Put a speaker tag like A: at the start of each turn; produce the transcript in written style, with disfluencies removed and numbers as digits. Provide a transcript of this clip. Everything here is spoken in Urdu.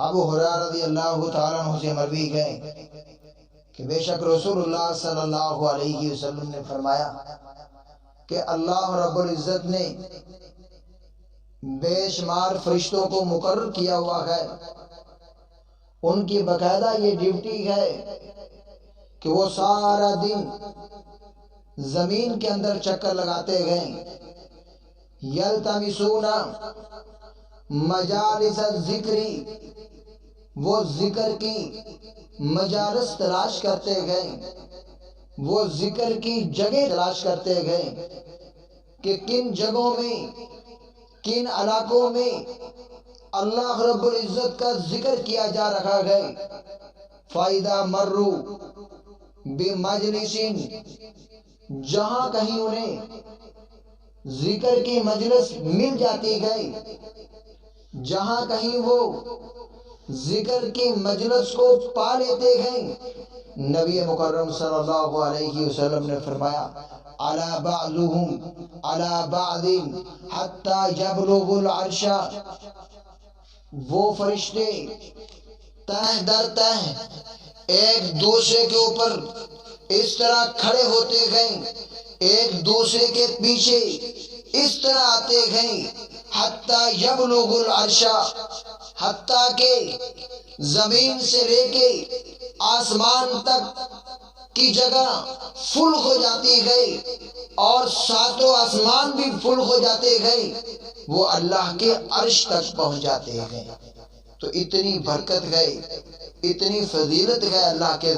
A: ابو ہریرہ رضی اللہ تعالیٰ عنہ سے مروی گئے کہ بے شک رسول اللہ صلی اللہ علیہ وسلم نے فرمایا کہ اللہ رب العزت نے بے شمار فرشتوں کو مقرر کیا ہوا ہے، ان کی باقاعدہ یہ ڈیوٹی ہے کہ وہ سارا دن زمین کے اندر چکر لگاتے گئے، یلتمسون مجالس الذکری، وہ ذکر کی مجالس تلاش کرتے گئے، وہ ذکر کی جگہ تلاش کرتے گئے کہ کن جگہوں میں، کن علاقوں میں اللہ رب العزت کا ذکر کیا جا رہا ہے۔ فَإِذَا مَرُّوا بِمَجْلِسٍ، جہاں کہیں انہیں ذکر کی مجلس مل جاتی ہے، جہاں کہیں وہ ذکر کی مجلس کو پا لیتے ہیں، نبی مکرم صلی اللہ علیہ وسلم نے فرمایا عَلَى بَعْضُهُمْ عَلَى بَعْضٍ حَتَّى يَبْلُغُ الْعَرْشَ، وہ فرشتے تہ در تہ ایک دوسرے کے اوپر اس طرح کھڑے ہوتے گئے، ایک دوسرے کے پیچھے اس طرح آتے گئے، حتیٰ یبلغ العرش، حتیٰ کہ زمین سے لے کے آسمان تک کی جگہ فل ہو جاتی گئی اور ساتوں آسمان بھی فل ہو جاتے گئے، وہ اللہ کے عرش تک پہنچ جاتے گئے۔ تو اتنی برکت گئے، اتنی فضیلت گئے اللہ کے